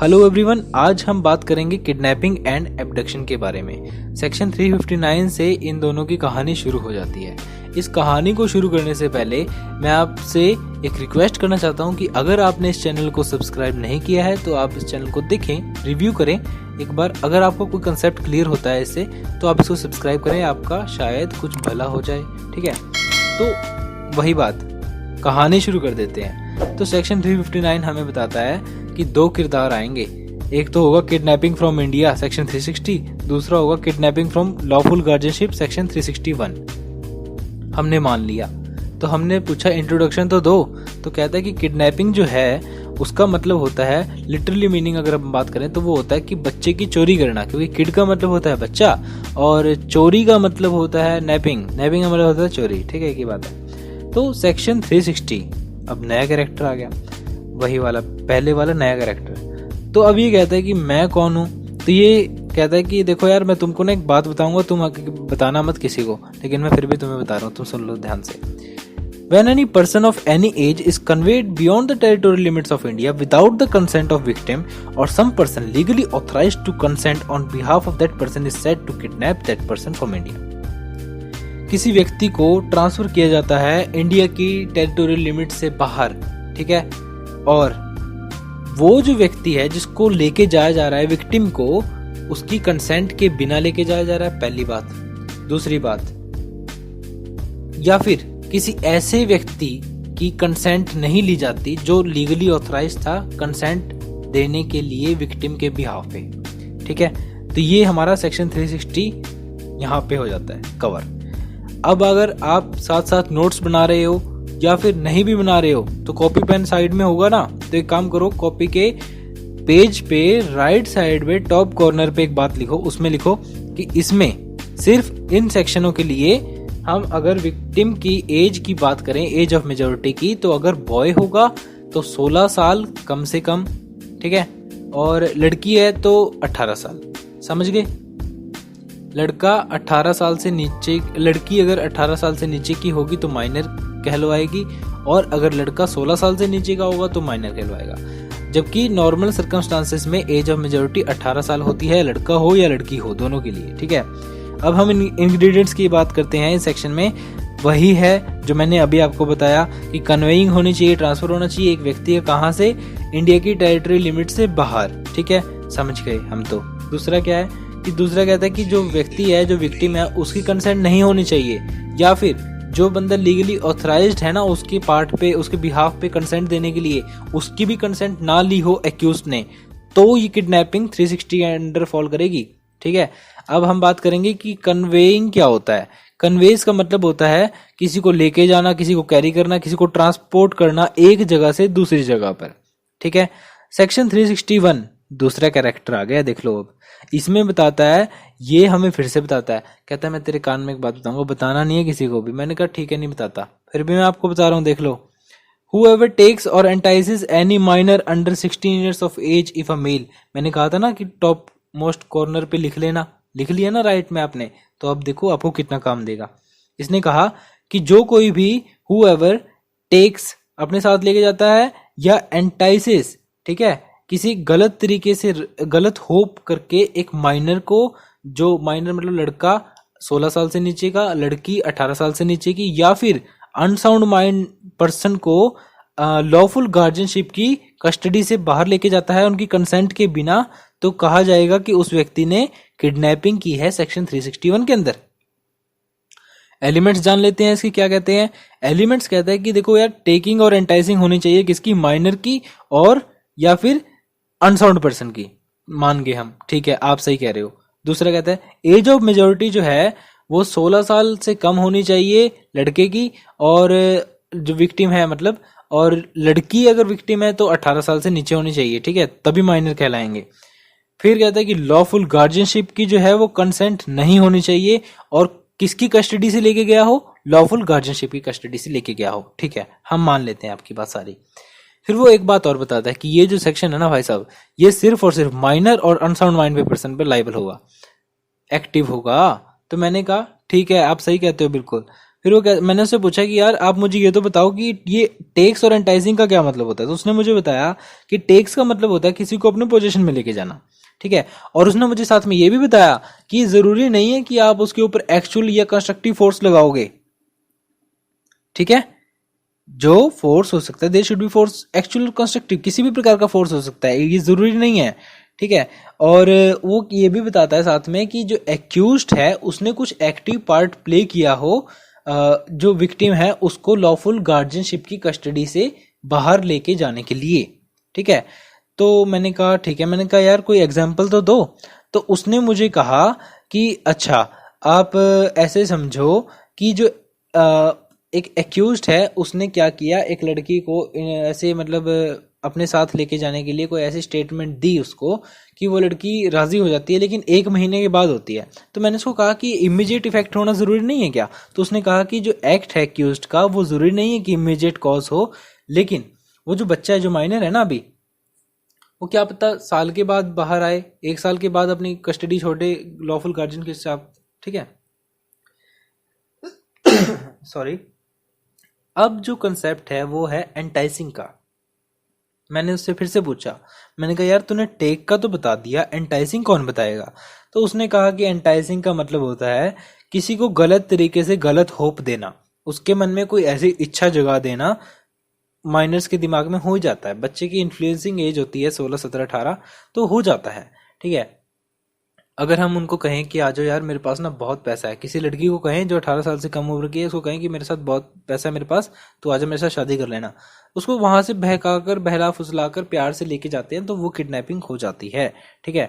Hello everyone, आज हम बात करेंगे किडनैपिंग एंड एब्डक्शन के बारे में। सेक्शन 359 से इन दोनों की कहानी शुरू हो जाती है। इस कहानी को शुरू करने से पहले मैं आपसे एक रिक्वेस्ट करना चाहता हूं कि अगर आपने इस चैनल को सब्सक्राइब नहीं किया है तो आप इस चैनल को देखें, रिव्यू करें एक बार। अगर आपको कोई कंसेप्ट क्लियर होता है इससे तो आप इसको सब्सक्राइब करें, आपका शायद कुछ भला हो जाए। ठीक है, तो वही बात, कहानी शुरू कर देते हैं। तो सेक्शन 359 हमें बताता है कि दो किरदार आएंगे। एक तो होगा किडनैपिंग फ्रॉम इंडिया सेक्शन 360, दूसरा होगा kidnapping from lawful guardianship section 361। हमने मान लिया, तो हमने पूछा इंट्रोडक्शन तो दो। तो कहता है कि किडनैपिंग जो है उसका मतलब होता है, लिटरली मीनिंग अगर हम बात करें तो वो होता है कि बच्चे की चोरी करना, क्योंकि किड का मतलब होता है बच्चा और चोरी का मतलब होता है नैपिंग। नैपिंग का मतलब होता है चोरी। ठीक है, एक ही बात है। तो सेक्शन 360, अब नया कैरेक्टर आ गया, वही वाला पहले वाला नया कैरेक्टर। तो अब ये कहता है कि मैं कौन हूँ। तो ये कहता है कि देखो यार, मैं तुमको ना एक बात बताऊंगा, तुम बताना मत किसी को, लेकिन मैं फिर भी तुम्हें बता रहा हूँ, तुम सुन लो ध्यान से। When any person of any age is conveyed beyond the territorial limits of India without the consent of victim or some person legally authorized to consent on behalf of that person is said to kidnap that person from India। किसी व्यक्ति को transfer किया जाता है India की territorial limit से बाहर, ठीक है, और वो जो व्यक्ति है जिसको लेके जाया जा रहा है विक्टिम को, उसकी कंसेंट के बिना लेके जाया जा रहा है, पहली बात। दूसरी बात, या फिर किसी ऐसे व्यक्ति की कंसेंट नहीं ली जाती जो लीगली ऑथराइज था कंसेंट देने के लिए विक्टिम के बिहाफ पे। ठीक है, तो ये हमारा सेक्शन 360 यहाँ पे हो जाता है कवर। अब अगर आप साथ साथ नोट्स बना रहे हो या फिर नहीं भी बना रहे हो तो कॉपी पेन साइड में होगा ना, तो एक काम करो, कॉपी के पेज पे राइट साइड में टॉप कॉर्नर पे एक बात लिखो, उसमें लिखो कि इसमें सिर्फ इन सेक्शनों के लिए हम अगर विक्टिम की एज की बात करें, एज ऑफ मेजॉरिटी की, तो अगर बॉय होगा तो 16 साल कम से कम, ठीक है, और लड़की है तो 18 साल। समझ गए? लड़का 18 साल से नीचे, लड़की अगर 18 साल से नीचे की होगी तो माइनर कहलवाएगी, और अगर लड़का 16 साल से नीचे का होगा तो माइनर कहलवाएगा। जबकि नॉर्मल सर्कमस्टांसेस में एज ऑफ मेजॉरिटी 18 साल होती है, लड़का हो या लड़की हो, दोनों के लिए। ठीक है, अब हम इंग्रेडिएंट्स की बात करते हैं इस सेक्शन में। वही है जो मैंने अभी आपको बताया कि कन्वेइंग होनी चाहिए, ट्रांसफर होना चाहिए एक व्यक्ति का, कहाँ से? इंडिया की टेरिटरी लिमिट से बाहर। ठीक है, समझ गए हम। तो दूसरा क्या है कि दूसरा कहता है कि जो व्यक्ति है, जो विक्टिम है, उसकी कंसेंट नहीं होनी चाहिए, या फिर जो बंदा लीगली ऑथराइज्ड है ना, उसके पार्ट पे, उसके बिहाफ पे कंसेंट देने के लिए, उसकी भी कंसेंट ना ली हो एक्यूज्ड ने, तो ये किडनैपिंग 360 के अंडर फॉल करेगी। ठीक है, अब हम बात करेंगे कि कन्वेइंग क्या होता है। कन्वेज का मतलब होता है किसी को लेके जाना, किसी को कैरी करना, किसी को ट्रांसपोर्ट करना एक जगह से दूसरी जगह पर। ठीक है, सेक्शन 361 दूसरा कैरेक्टर आ गया, देख लो। अब इसमें बताता है, ये हमें फिर से बताता है, कहता है मैं तेरे कान में एक बात बताऊंगा, बताना नहीं है किसी को भी। मैंने कहा ठीक है, नहीं बताता, फिर भी मैं आपको बता रहा हूँ, देख लो। Whoever takes or entices any minor under 16 years of age if a male। मैंने कहा था ना कि टॉप मोस्ट कॉर्नर पे लिख लेना, लिख लिया ना राइट में आपने, तो अब देखो आपको कितना काम देगा। इसने कहा कि जो कोई भी whoever takes अपने साथ लेके जाता है, या entices, ठीक है, किसी गलत तरीके से गलत होप करके एक माइनर को, जो माइनर मतलब लड़का 16 साल से नीचे का, लड़की 18 साल से नीचे की, या फिर अनसाउंड माइंड पर्सन को लॉफुल गार्जियनशिप की कस्टडी से बाहर लेके जाता है उनकी कंसेंट के बिना, तो कहा जाएगा कि उस व्यक्ति ने किडनैपिंग की है सेक्शन 361 के अंदर। एलिमेंट्स जान लेते हैं इसकी क्या कहते हैं। एलिमेंट्स कहता है कि देखो यार, टेकिंग और एंटाइसिंग होनी चाहिए किसकी? माइनर की, और या फिर अनसाउंड पर्सन की, मान गए हम। ठीक है, आप सही कह रहे हो। दूसरा कहता है एज ऑफ मेजॉरिटी जो है वो 16 साल से कम होनी चाहिए लड़के की, और जो विक्टिम है मतलब, और लड़की अगर विक्टिम है तो 18 साल से नीचे होनी चाहिए। ठीक है, तभी माइनर कहलाएंगे। फिर कहता है कि लॉफुल गार्जियनशिप की जो है वो कंसेंट नहीं होनी चाहिए, और किसकी कस्टडी से लेके गया हो? लॉफुल गार्जियनशिप की कस्टडी से लेके गया हो। ठीक है, हम मान लेते हैं आपकी बात सारी। फिर वो एक बात और बताता है कि ये जो सेक्शन है ना भाई साहब, ये सिर्फ और सिर्फ माइनर और अनसाउंड माइंड पे पर्सन पे लाइबल होगा, एक्टिव होगा। तो मैंने कहा ठीक है, आप सही कहते हो बिल्कुल। फिर मैंने उससे पूछा कि यार आप मुझे ये तो बताओ कि ये टेक्स और एंटाइजिंग का क्या मतलब होता है। तो उसने मुझे बताया कि टेक्स का मतलब होता है किसी को अपने पोजीशन में लेके जाना, ठीक है। और उसने मुझे साथ में ये भी बताया कि जरूरी नहीं है कि आप उसके ऊपर एक्चुअल या कंस्ट्रक्टिव फोर्स लगाओगे, ठीक है। जो फोर्स हो सकता है there should be force actual constructive, किसी भी प्रकार का फोर्स हो सकता है, ये जरूरी नहीं है, ठीक है। और वो ये भी बताता है साथ में कि जो एक्यूज्ड है उसने कुछ एक्टिव पार्ट प्ले किया हो, जो विक्टिम है उसको लॉफुल गार्जियनशिप की कस्टडी से बाहर लेके जाने के लिए, ठीक है। तो मैंने कहा ठीक है, मैंने कहा यार कोई एग्जांपल तो दो। तो उसने मुझे कहा कि अच्छा आप ऐसे समझो कि जो एक एक्यूज्ड है उसने क्या किया, एक लड़की को ऐसे मतलब अपने साथ लेके जाने के लिए कोई ऐसी स्टेटमेंट दी उसको कि वो लड़की राजी हो जाती है, लेकिन 1 महीने के बाद होती है। तो मैंने उसको कहा कि इमीडिएट इफेक्ट होना जरूरी नहीं है क्या। तो उसने कहा कि जो एक्ट है एक्यूज्ड का वो जरूरी नहीं है कि इमीडिएट कॉज हो, लेकिन वो जो बच्चा है जो माइनर है ना अभी, वो क्या पता साल के बाद बाहर आए, 1 साल के बाद अपनी कस्टडी छोड़े लॉफुल गार्जियन के साथ, ठीक है। सॉरी। अब जो कंसेप्ट है वो है एंटाइसिंग का। मैंने उससे फिर से पूछा, मैंने कहा यार तूने टेक का तो बता दिया, एंटाइसिंग कौन बताएगा। तो उसने कहा कि एंटाइसिंग का मतलब होता है किसी को गलत तरीके से गलत होप देना, उसके मन में कोई ऐसी इच्छा जगा देना। माइनर्स के दिमाग में हो जाता है, बच्चे की इन्फ्लुएंसिंग एज होती है 16, 17, 18, तो हो जाता है, ठीक है। अगर हम उनको कहें कि आ जाओ यार मेरे पास ना बहुत पैसा है, किसी लड़की को कहें जो 18 साल से कम उम्र की है, उसको कहें कि मेरे साथ बहुत पैसा है मेरे पास, तो आजा मेरे साथ शादी कर लेना, उसको वहां से बहकाकर बहला फुसलाकर प्यार से लेके जाते हैं, तो वो किडनैपिंग हो जाती है, ठीक है।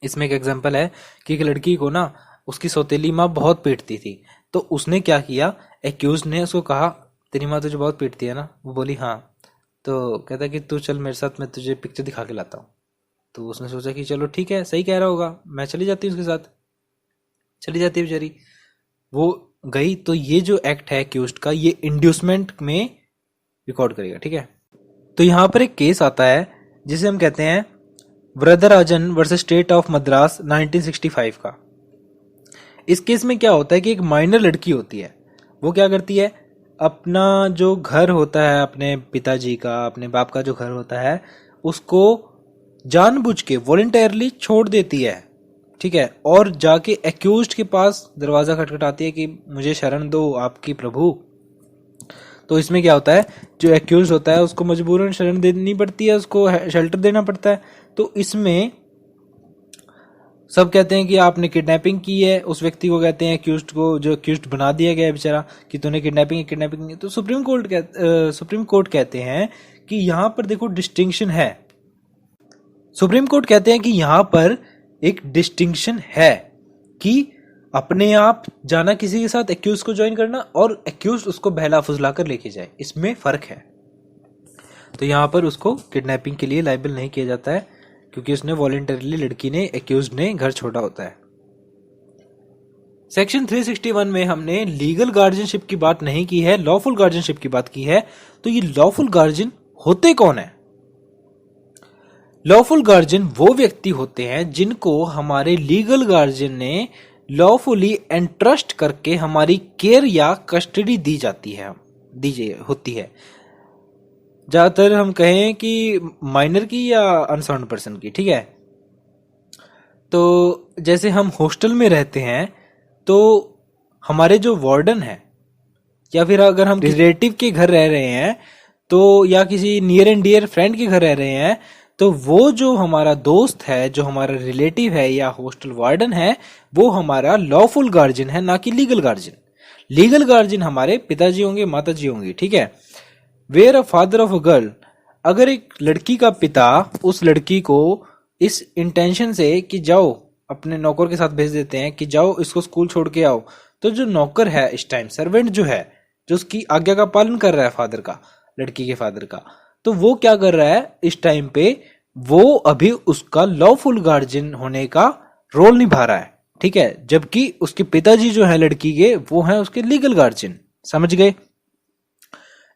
इसमें एक एग्जांपल है कि एक लड़की को ना उसकी सौतेली माँ बहुत पीटती थी। तो उसने क्या किया, एक्यूज ने उसको कहा तेरी माँ तुझे बहुत पीटती है ना। वो बोली हाँ। तो कहता कि तू चल मेरे साथ, मैं तुझे पिक्चर दिखा के लाता हूँ। तो उसने सोचा कि चलो ठीक है, सही कह रहा होगा, मैं चली जाती हूँ उसके साथ। चली जाती है बेचारी, वो गई। तो ये जो एक्ट है एक्यूज्ड का, ये इंड्यूसमेंट में रिकॉर्ड करेगा, ठीक है। तो यहाँ पर एक केस आता है जिसे हम कहते हैं Varadarajan versus state of Madras 1965 का। इस केस में क्या होता है कि एक माइनर लड़की होती है, वो क्या करती है, अपना जो घर होता है अपने पिताजी का, अपने बाप का जो घर होता है, उसको जानबूझ के वॉलंटियरली छोड़ देती है, ठीक है। और जाके एक्यूज्ड के पास दरवाजा खटखटाती है कि मुझे शरण दो आपकी प्रभु। तो इसमें क्या होता है, जो एक्यूज्ड होता है उसको मजबूरन शरण देनी पड़ती है, उसको शेल्टर देना पड़ता है। तो इसमें सब कहते हैं कि आपने किडनैपिंग की है, उस व्यक्ति को कहते हैं एक्यूज्ड को, जो एक्यूज्ड बना दिया गया है बेचारा कि तूने किडनैपिंग। तो सुप्रीम कोर्ट कहते हैं कि यहाँ पर देखो डिस्टिंक्शन है। सुप्रीम कोर्ट कहते हैं कि यहाँ पर एक डिस्टिंक्शन है कि अपने आप जाना किसी के साथ, एक्यूज को ज्वाइन करना, और एक्यूज उसको बहला फुसला कर लेके जाए, इसमें फर्क है। तो यहाँ पर उसको किडनैपिंग के लिए लायबल नहीं किया जाता है क्योंकि उसने वॉलंटरली, लड़की ने, एक्यूज ने घर छोड़ा होता है। सेक्शन 361 में हमने लीगल गार्जियनशिप की बात नहीं की है, लॉफुल गार्जियनशिप की बात की है। तो ये लॉफुल गार्जियन होते कौन है? लॉफुल गार्जियन वो व्यक्ति होते हैं जिनको हमारे लीगल गार्जियन ने लॉफुली एंट्रस्ट करके हमारी केयर या कस्टडी दी जाती है, होती है। ज्यादातर हम कहें कि माइनर की या अनसाउंड पर्सन की, ठीक है। तो जैसे हम हॉस्टल में रहते हैं तो हमारे जो वार्डन है, या फिर अगर हम रिलेटिव के घर रह रहे हैं तो, या किसी नियर एंड डियर फ्रेंड के घर रह रहे हैं, तो वो जो हमारा दोस्त है, जो हमारा रिलेटिव है या हॉस्टल वार्डन है, वो हमारा लॉफुल गार्जियन है, ना कि लीगल गार्जियन। लीगल गार्जियन हमारे पिताजी होंगे, माताजी होंगी, ठीक है। Where a father of a girl, अगर एक लड़की का पिता उस लड़की को इस इंटेंशन से कि जाओ, अपने नौकर के साथ भेज देते हैं कि जाओ इसको स्कूल छोड़ के आओ, तो जो नौकर है इस टाइम, सर्वेंट जो है, जो उसकी आज्ञा का पालन कर रहा है फादर का, लड़की के फादर का, तो वो क्या कर रहा है इस टाइम पे, वो अभी उसका लॉफुल गार्जियन होने का रोल निभा रहा है, ठीक है। जबकि उसके पिताजी जो है लड़की के, वो है उसके लीगल गार्जियन। समझ गए?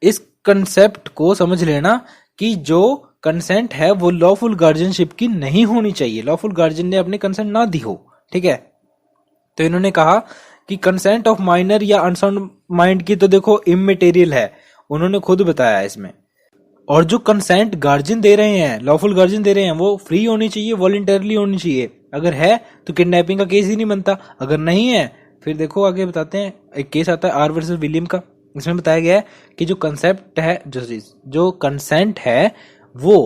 इस कंसेप्ट को समझ लेना कि जो कंसेंट है वो लॉफुल गार्जियनशिप की नहीं होनी चाहिए, लॉफुल गार्जियन ने अपने कंसेंट ना दी हो, ठीक है। तो इन्होंने कहा कि कंसेंट ऑफ माइनर या अनसाउंड माइंड की तो देखो इममेटेरियल है, उन्होंने खुद बताया इसमें। और जो कंसेंट गार्जियन दे रहे हैं, लॉफुल गार्जियन दे रहे हैं, वो फ्री होनी चाहिए, वॉलंटरली होनी चाहिए। अगर है तो किडनैपिंग का केस ही नहीं बनता, अगर नहीं है फिर देखो आगे बताते हैं। एक केस आता है आर वर्सेस विलियम का, इसमें बताया गया है कि जो कंसेप्ट है, जो कंसेंट है वो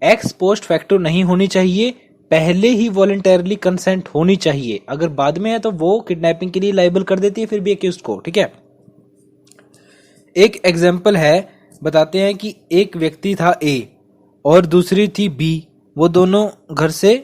एक्स पोस्ट फैक्टो नहीं होनी चाहिए, पहले ही वॉलंटरली कंसेंट होनी चाहिए। अगर बाद में है तो वो किडनैपिंग के लिए लायबल कर देती है फिर भी एक्यूज्ड को, ठीक है। एक एग्जांपल है, बताते हैं कि एक व्यक्ति था ए और दूसरी थी बी, वो दोनों घर से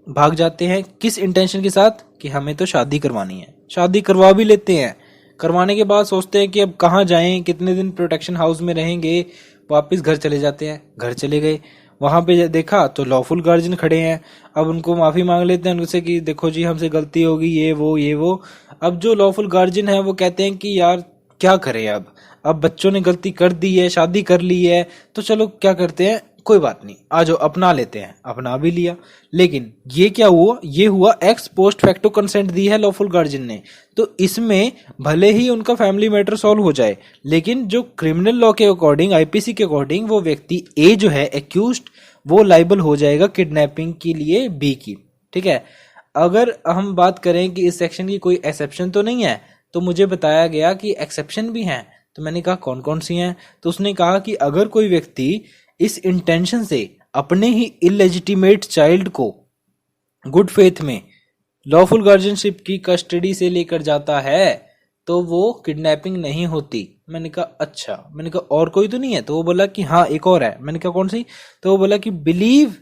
भाग जाते हैं, किस इंटेंशन के साथ कि हमें तो शादी करवानी है। शादी करवा भी लेते हैं, करवाने के बाद सोचते हैं कि अब कहाँ जाएं, कितने दिन प्रोटेक्शन हाउस में रहेंगे, वापस घर चले जाते हैं। घर चले गए, वहां पे देखा तो लॉफुल गार्जियन खड़े हैं, अब उनको माफी मांग लेते हैं उनसे कि देखो जी हमसे गलती होगी, ये वो। अब जो लॉफुल गार्जियन है वो कहते हैं कि यार क्या करें, अब बच्चों ने गलती कर दी है, शादी कर ली है, तो चलो क्या करते हैं, कोई बात नहीं, आ जाओ अपना लेते हैं। अपना भी लिया, लेकिन ये क्या हुआ, ये हुआ एक्स पोस्ट फैक्टो कंसेंट दी है लॉफुल गार्जियन ने, तो इसमें भले ही उनका फैमिली मैटर सॉल्व हो जाए, लेकिन जो क्रिमिनल लॉ के अकॉर्डिंग, आईपीसी के अकॉर्डिंग, वो व्यक्ति ए जो है एक्यूज्ड, वो लाइबल हो जाएगा किडनैपिंग के लिए बी की, ठीक है। अगर हम बात करें कि इस सेक्शन की कोई एक्सेप्शन तो नहीं है, तो मुझे बताया गया कि एक्सेप्शन भी हैं। तो मैंने कहा कौन कौन सी हैं, तो उसने कहा कि अगर कोई व्यक्ति इस इंटेंशन से अपने ही इलेजिटिमेट चाइल्ड को गुड फेथ में लॉफुल गार्जियनशिप की कस्टडी से लेकर जाता है तो वो किडनैपिंग नहीं होती। मैंने कहा अच्छा, मैंने कहा और कोई तो नहीं है, तो वो बोला कि हाँ एक और है। मैंने कहा कौन सी, तो वो बोला कि बिलीव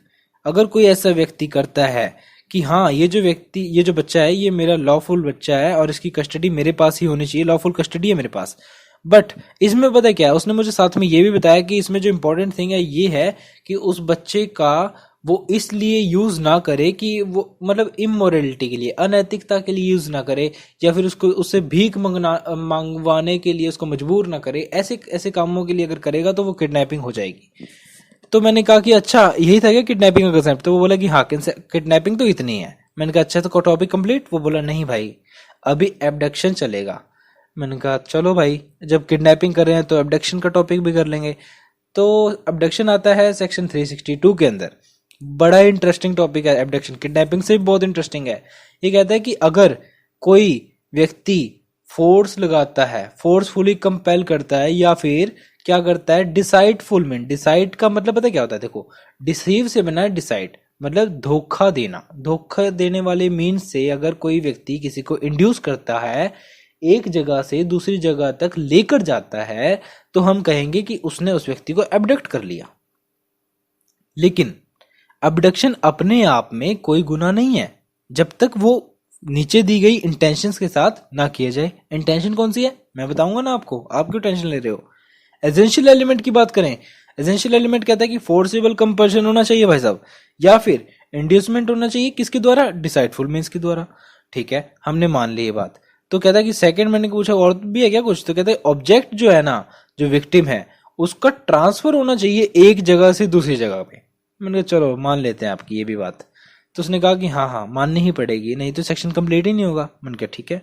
अगर कोई ऐसा व्यक्ति करता है कि हाँ ये जो बच्चा है ये मेरा लॉफुल बच्चा है और इसकी कस्टडी मेरे पास ही होनी चाहिए, लॉफुल कस्टडी है मेरे पास। बट इसमें पता क्या है, उसने मुझे साथ में ये भी बताया कि इसमें जो इंपॉर्टेंट थिंग है ये है कि उस बच्चे का वो इसलिए यूज ना करे कि वो मतलब इमोरलिटी के लिए, अनैतिकता के लिए यूज ना करे, या फिर उससे भीख मंगवाने के लिए उसको मजबूर ना करे। ऐसे कामों के लिए अगर करेगा तो वो किडनैपिंग हो जाएगी। तो मैंने कहा कि अच्छा यही था क्या किडनैपिंग का कंसेप्ट, तो वो बोला कि हाँ किडनैपिंग तो इतनी है। मैंने कहा अच्छा तो टॉपिक कंप्लीट, वो बोला नहीं भाई अभी एब्डक्शन चलेगा। मैंने कहा चलो भाई जब किडनैपिंग कर रहे हैं तो एब्डक्शन का टॉपिक भी कर लेंगे। तो एब्डक्शन आता है सेक्शन 362 के अंदर, बड़ा इंटरेस्टिंग टॉपिक है एब्डक्शन, किडनैपिंग से भी बहुत इंटरेस्टिंग है। ये कहता है कि अगर कोई व्यक्ति फोर्स लगाता है, फोर्सफुली कंपेल करता है, या फिर क्या करता है डिसाइडफुलमेंट, डिसाइड का मतलब पता है क्या होता है, देखो डिसीव से बना है डिसाइड, मतलब धोखा देना, धोखा देने वाले मीन्स से अगर कोई व्यक्ति किसी को इंड्यूस करता है, एक जगह से दूसरी जगह तक लेकर जाता है, तो हम कहेंगे कि उसने उस व्यक्ति को एब्डक्ट कर लिया। लेकिन एब्डक्शन अपने आप में कोई गुनाह नहीं है जब तक वो नीचे दी गई इंटेंशंस के साथ ना किया जाए। इंटेंशन कौन सी है मैं बताऊंगा ना आपको, आप क्यों टेंशन ले रहे हो। एसेंशियल एलिमेंट की बात करें, एसेंशियल एलिमेंट कहता है कि फोर्सेबल कंपल्शन होना चाहिए भाई साहब, या फिर इंड्यूसमेंट होना चाहिए, किसके द्वारा, डिसाइडफुल मीन्स के द्वारा। ठीक है, हमने मान ली ये बात। तो कहता है कि सेकंड, मैंने पूछा और भी है क्या कुछ, तो कहता है ऑब्जेक्ट जो है ना, जो विक्टिम है, उसका ट्रांसफर होना चाहिए एक जगह से दूसरी जगह पे। मैंने कहा चलो मान लेते हैं आपकी ये भी बात। तो उसने कहा कि हाँ माननी ही पड़ेगी, नहीं तो सेक्शन कंप्लीट ही नहीं होगा। मैंने कहा ठीक है।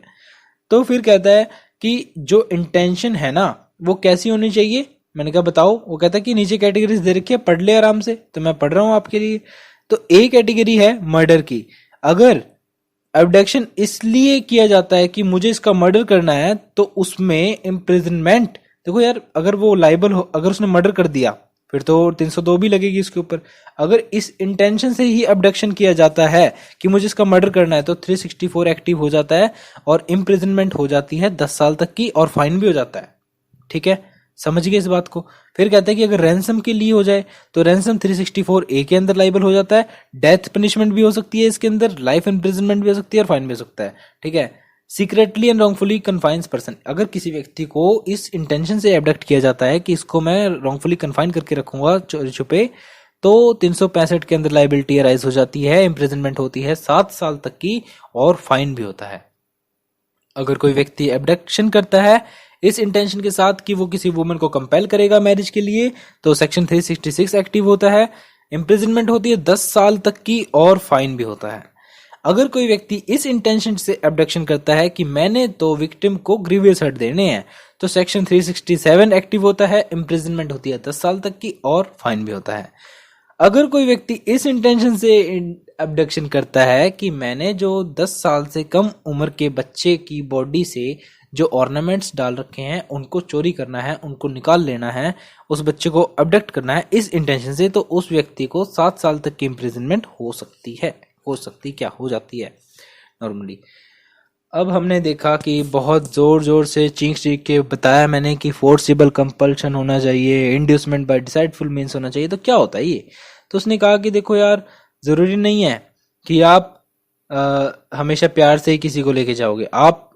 तो फिर कहता है कि जो इंटेंशन है ना वो कैसी होनी चाहिए। मैंने कहा बताओ। वो कहता है कि नीचे कैटेगरीज दे रखी है, पढ़ ले आराम से, तो मैं पढ़ रहा हूं आपके लिए। तो ए कैटेगरी है मर्डर की। अगर एब्डक्शन इसलिए किया जाता है कि मुझे इसका मर्डर करना है, तो उसमें इम्प्रिजनमेंट, देखो यार अगर वो लाइबल हो, अगर उसने मर्डर कर दिया फिर तो 302 भी लगेगी इसके ऊपर। अगर इस इंटेंशन से ही अबडक्शन किया जाता है कि मुझे इसका मर्डर करना है, तो 364 एक्टिव हो जाता है और इम्प्रिजनमेंट हो जाती है 10 साल तक की, और फाइन भी हो जाता है। ठीक है, समझ गए इस बात को। फिर कहता है कि अगर रैंसम के लिए हो जाए तो रैंसम 364 ए के अंदर लाइबल हो जाता है। डेथ पनिशमेंट भी हो सकती है इसके अंदर, लाइफ इम्प्रिजनमेंट भी हो सकती है और फाइन भी हो सकता है। ठीक है। Secretly and wrongfully confines person, अगर किसी व्यक्ति को इस इंटेंशन से एबडक्ट किया जाता है कि इसको मैं रॉन्गफुली कन्फाइन करके रखूंगा चोरी छुपे, तो 365 के अंदर लाइबिलिटी अराइज हो जाती है, इम्प्रिजनमेंट होती है 7 साल तक की, और फाइन भी होता है। अगर कोई व्यक्ति एबडक्शन करता है इस इंटेंशन के साथ कि वो किसी वुमन को कंपेल करेगा मैरिज के लिए, तो सेक्शन 366 एक्टिव होता है, इम्प्रिजनमेंट होती है 10 साल तक की, और फाइन भी होता है। अगर कोई व्यक्ति इस इंटेंशन से एब्डक्शन करता है कि मैंने तो विक्टिम को ग्रीवियस हर्ट देने हैं, तो सेक्शन 367 एक्टिव होता है, इम्प्रिजनमेंट होती है 10 साल तक की और फाइन भी होता है। अगर कोई व्यक्ति इस इंटेंशन से एब्डक्शन करता है कि मैंने जो 10 साल से कम उम्र के बच्चे की बॉडी से जो ऑर्नामेंट्स डाल रखे हैं उनको चोरी करना है, उनको निकाल लेना है, उस बच्चे को अबडक्ट करना है इस इंटेंशन से, तो उस व्यक्ति को 7 साल तक की इम्प्रिजनमेंट हो जाती है नॉर्मली। अब हमने देखा कि बहुत जोर से चीख के बताया मैंने कि फोर्सिबल कंपल्शन होना चाहिए, इंड्यूसमेंट बाय डिसाइडफुल मीन्स होना चाहिए। तो क्या होता है ये? तो उसने कहा कि देखो यार, जरूरी नहीं है कि आप हमेशा प्यार से ही किसी को लेके जाओगे, आप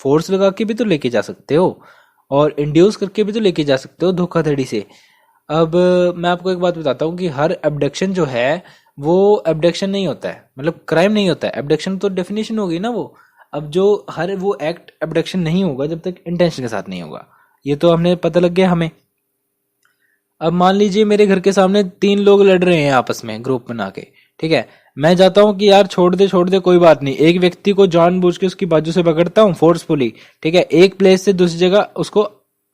फोर्स लगा के भी तो लेके जा सकते हो और इंड्यूस करके भी तो लेके जा सकते हो धोखाधड़ी से। अब मैं आपको एक बात बताता हूँ कि हर एब्डक्शन जो है वो एब्डक्शन नहीं होता है, मतलब क्राइम नहीं होता है। एब्डक्शन तो डेफिनेशन होगी ना वो। अब जो हर वो एक्ट एब्डक्शन नहीं होगा जब तक इंटेंशन के साथ नहीं होगा, ये तो हमने पता लग गया हमें। अब मान लीजिए मेरे घर के सामने 3 लोग लड़ रहे हैं आपस में ग्रुप बना के, ठीक है, मैं जाता हूँ कि यार छोड़ दे कोई बात नहीं, एक व्यक्ति को जानबूझ के उसकी बाजू से पकड़ता हूँ फोर्सफुली, ठीक है, एक प्लेस से दूसरी जगह उसको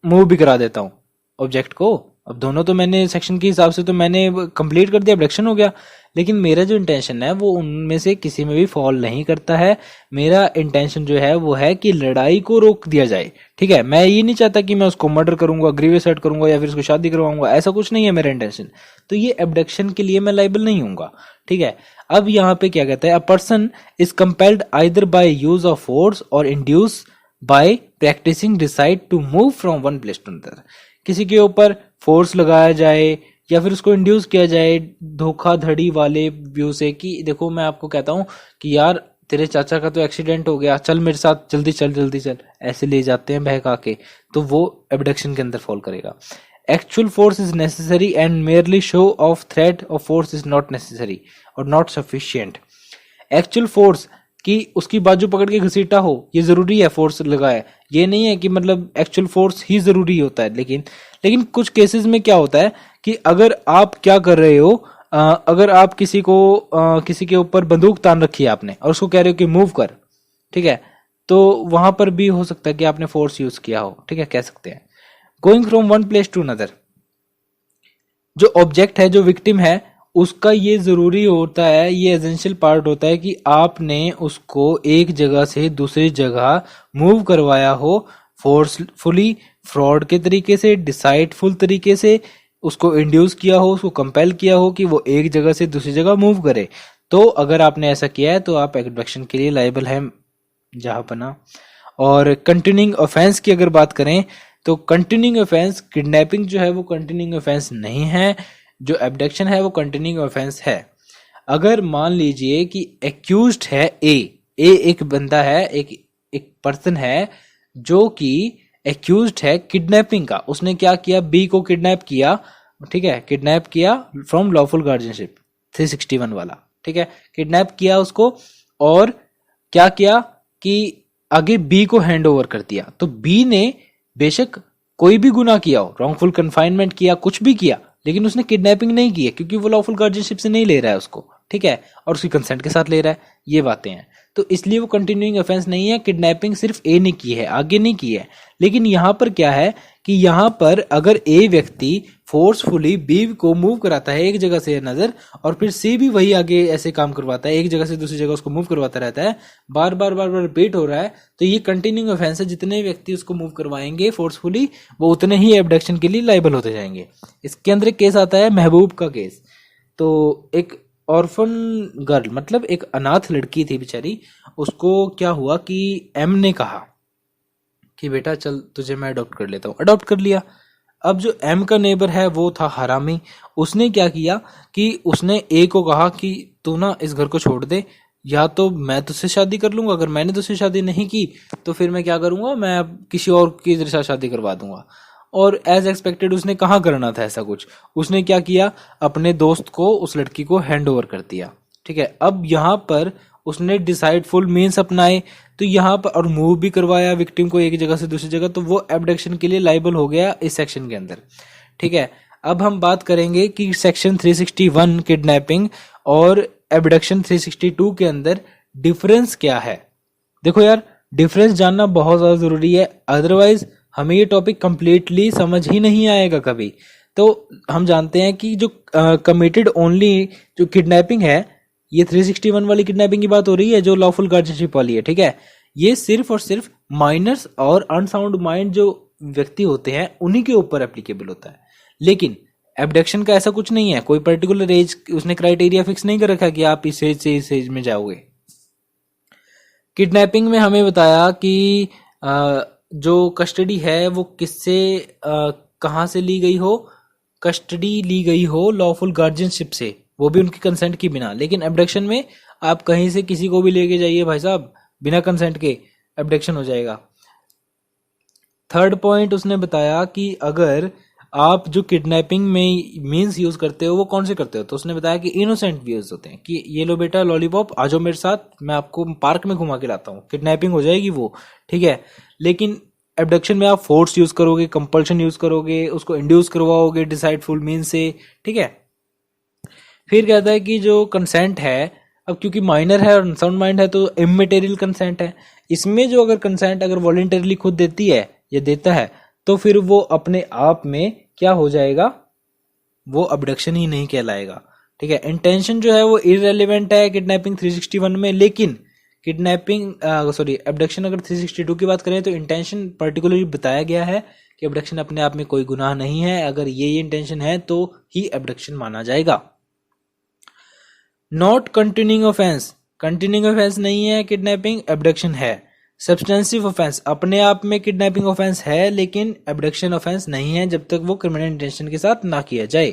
मूव भी करा देता हूँ ऑब्जेक्ट को। अब दोनों तो मैंने सेक्शन के हिसाब से तो मैंने कंप्लीट कर दिया, एब्डक्शन हो गया, लेकिन मेरा जो इंटेंशन है वो उनमें से किसी में भी फॉल नहीं करता है। मेरा इंटेंशन जो है वो है कि लड़ाई को रोक दिया जाए, ठीक है। मैं ये नहीं चाहता कि मैं उसको मर्डर करूंगा, ग्रीवियस हर्ट करूंगा या फिर उसको शादी करवाऊंगा, ऐसा कुछ नहीं है मेरा इंटेंशन। तो ये एब्डक्शन के लिए मैं लाइबल नहीं हूंगा, ठीक है। अब यहाँ पे क्या कहता है, a person is compelled either by use of force or induce by practising decide to move from one place to another. किसी के ऊपर फोर्स लगाया जाए या फिर उसको इंड्यूस किया जाए धोखाधड़ी वाले व्यू से कि देखो मैं आपको कहता हूं कि यार तेरे चाचा का तो एक्सीडेंट हो गया, चल मेरे साथ, जल्दी चल, ऐसे ले जाते हैं बहका के, तो वो एब्डक्शन के अंदर फॉल करेगा। Actual force is necessary and merely show off threat of force is not necessary और नॉट सफिशिएंट। एक्चुअल फोर्स कि उसकी बाजू पकड़ के घसीटा हो ये जरूरी है, फोर्स लगाए, ये नहीं है कि मतलब एक्चुअल फोर्स ही जरूरी होता है। लेकिन कुछ केसेस में क्या होता है कि अगर आप क्या कर रहे हो, अगर आप किसी के ऊपर बंदूक तान रखी है आपने और उसको कह रहे हो कि मूव कर, ठीक है, तो वहां पर भी हो सकता है कि आपने फोर्स यूज किया हो, ठीक है, कह सकते हैं। Going from one place to another, जो ऑब्जेक्ट है, जो विक्टिम है, उसका ये जरूरी होता है, ये एसेंशियल पार्ट होता है कि आपने उसको एक जगह से दूसरी जगह मूव करवाया हो, फोर्सफुली, फ्रॉड के तरीके से, डिसाइडफुल तरीके से उसको इंड्यूस किया हो, उसको कंपेल किया हो कि वो एक जगह से दूसरी जगह मूव करे। तो अगर आपने ऐसा किया है तो आप एब्डक्शन के लिए लायबल है जहां बना। और कंटिन्यूइंग ऑफेंस की अगर बात करें तो कंटिन्यूइंग ऑफेंस, किडनैपिंग जो है वो कंटिन्यूइंग ऑफेंस नहीं है, जो एब्डक्शन है वो कंटिन्यूइंग ऑफेंस है। अगर मान लीजिए कि एक्यूज्ड है ए एक बंदा है, एक पर्सन है जो कि एक्यूज्ड है किडनैपिंग का, उसने क्या किया, बी को किडनैप किया, ठीक है, किडनैप किया फ्रॉम लॉफुल गार्जियनशिप 361 वाला, ठीक है, किडनैप किया उसको और क्या किया कि आगे बी को हैंड ओवर कर दिया। तो बी ने बेशक कोई भी गुनाह किया हो, रॉन्गफुल कन्फाइनमेंट किया, कुछ भी किया, लेकिन उसने किडनैपिंग नहीं की है क्योंकि वो लॉफुल गार्जियनशिप से नहीं ले रहा है उसको, ठीक है, और उसकी कंसेंट के साथ ले रहा है, ये बातें हैं। तो इसलिए वो कंटिन्यूइंग ऑफेंस नहीं है। किडनैपिंग सिर्फ ए ने की है, आगे नहीं की है। लेकिन यहाँ पर क्या है कि यहाँ पर अगर ए व्यक्ति फोर्सफुली बी को मूव कराता है एक जगह से नजर, और फिर सी भी वही आगे ऐसे काम करवाता है, एक जगह से दूसरी जगह उसको मूव करवाता रहता है, बार बार रिपीट हो रहा है, तो ये कंटिन्यूइंग ऑफेंस है। जितने व्यक्ति उसको मूव करवाएंगे फोर्सफुली वो उतने ही एब्डक्शन के लिए लायबल होते जाएंगे। इसके अंदर एक केस आता है महबूब का केस। तो एक ऑर्फन गर्ल, मतलब एक अनाथ लड़की थी बेचारी, उसको क्या हुआ कि एम ने कहा कि बेटा चल तुझे मैं अडॉप्ट कर लेता हूँ, अडॉप्ट कर लिया। अब जो एम का नेबर है वो था हरामी, उसने क्या किया कि उसने ए को कहा कि तू ना इस घर को छोड़ दे, या तो मैं तुझसे शादी कर लूंगा, अगर मैंने तुझसे शादी नहीं की तो फिर मैं क्या करूंगा, मैं किसी और की साथ शादी करवा दूंगा। और एज एक्सपेक्टेड उसने कहाँ करना था ऐसा कुछ, उसने क्या किया, अपने दोस्त को, उस लड़की को हैंड ओवर कर दिया, ठीक है। अब यहाँ पर उसने डिसाइडफुल मीन्स अपनाए, तो यहाँ पर और मूव भी करवाया विक्टिम को एक जगह से दूसरी जगह, तो वो एब्डक्शन के लिए लायबल हो गया इस सेक्शन के अंदर, ठीक है। अब हम बात करेंगे कि सेक्शन 361 किडनैपिंग और एब्डक्शन 362 के अंदर डिफरेंस क्या है। देखो यार, डिफरेंस जानना बहुत ज़्यादा ज़रूरी है, अदरवाइज हमें ये टॉपिक कंप्लीटली समझ ही नहीं आएगा कभी। तो हम जानते हैं कि जो कमिटेड ओनली जो किडनैपिंग है, ये 361 वाली किडनैपिंग की बात हो रही है जो लॉफुल गार्जियनशिप वाली है, ठीक है। ये सिर्फ और सिर्फ माइनर्स और अनसाउंड माइंड जो व्यक्ति होते हैं उन्हीं के ऊपर एप्लीकेबल होता है। लेकिन एब्डक्शन का ऐसा कुछ नहीं है, कोई पर्टिकुलर एज उसने क्राइटेरिया फिक्स नहीं कर रखा कि आप इस एज से इस एज में जाओगे। किडनैपिंग में हमें बताया कि जो कस्टडी है वो किससे कहाँ से ली गई हो, कस्टडी ली गई हो लॉफुल गार्जियनशिप से, वो भी उनके कंसेंट के बिना। लेकिन एब्डक्शन में आप कहीं से किसी को भी लेके जाइए भाई साहब, बिना कंसेंट के एब्डक्शन हो जाएगा। थर्ड पॉइंट उसने बताया कि अगर आप जो किडनैपिंग में मीन्स यूज करते हो वो कौन से करते हो, तो उसने बताया कि इनोसेंट यूज होते हैं, कि ये लो बेटा लॉलीपॉप, आ जाओ मेरे साथ, मैं आपको पार्क में घुमा के लाता हूँ, किडनैपिंग हो जाएगी वो, ठीक है। लेकिन एब्डक्शन में आप फोर्स यूज करोगे, कंपल्शन यूज करोगे, उसको इंड्यूस करवाओगे डिसाइडफुल मीन से, ठीक है। फिर कहता है कि जो कंसेंट है, अब क्योंकि माइनर है और अनसाउंड माइंड है तो इममेटेरियल कंसेंट है, इसमें जो अगर कंसेंट अगर वॉलंटरली खुद देती है या देता है तो फिर वो अपने आप में क्या हो जाएगा, वो अबडक्शन ही नहीं कहलाएगा, ठीक है। इंटेंशन जो है वो इररेलेवेंट है किडनैपिंग 361 में, लेकिन किडनैपिंग अबडक्शन अगर 362 की बात करें तो इंटेंशन पर्टिकुलरली बताया गया है कि अबडक्शन अपने आप में कोई गुनाह नहीं है, अगर ये इंटेंशन है तो ही अबडक्शन माना जाएगा। Not continuing offence, continuing offence नहीं है किडनैपिंग, एब्डक्शन है। सब्सटेंसिव ऑफेंस, अपने आप में किडनैपिंग ऑफेंस है लेकिन एब्डक्शन ऑफेंस नहीं है जब तक वो क्रिमिनल इंटेंशन के साथ ना किया जाए,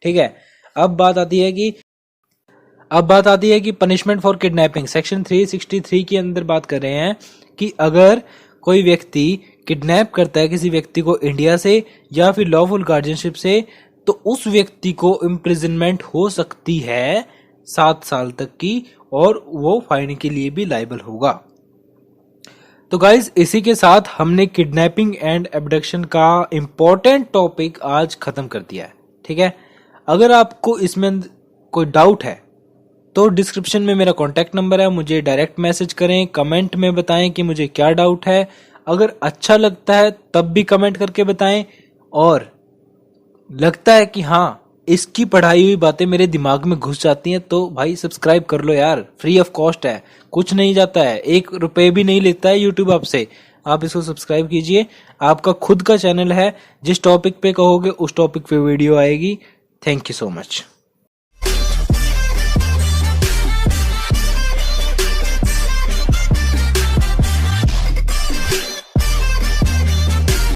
ठीक है। अब बात आती है कि पनिशमेंट फॉर किडनैपिंग, सेक्शन 363 के अंदर बात कर रहे हैं कि अगर कोई व्यक्ति किडनैप करता है किसी व्यक्ति को इंडिया से या फिर लॉफुल गार्जियनशिप से, तो उस व्यक्ति को इम्प्रिजनमेंट हो सकती है 7 साल तक की, और वो फाइन के लिए भी लायबल होगा। तो गाइज इसी के साथ हमने किडनैपिंग एंड एब्डक्शन का इंपॉर्टेंट टॉपिक आज खत्म कर दिया है, ठीक है। अगर आपको इसमें कोई डाउट है तो डिस्क्रिप्शन में मेरा कॉन्टैक्ट नंबर है, मुझे डायरेक्ट मैसेज करें, कमेंट में बताएं कि मुझे क्या डाउट है। अगर अच्छा लगता है तब भी कमेंट करके बताएं, और लगता है कि हाँ इसकी पढ़ाई हुई बातें मेरे दिमाग में घुस जाती हैं तो भाई सब्सक्राइब कर लो यार, फ्री ऑफ कॉस्ट है, कुछ नहीं जाता है, 1 रुपए भी नहीं लेता है यूट्यूब आपसे, आप इसको सब्सक्राइब कीजिए। आपका खुद का चैनल है, जिस टॉपिक पे कहोगे उस टॉपिक पे वीडियो आएगी। Thank you so much.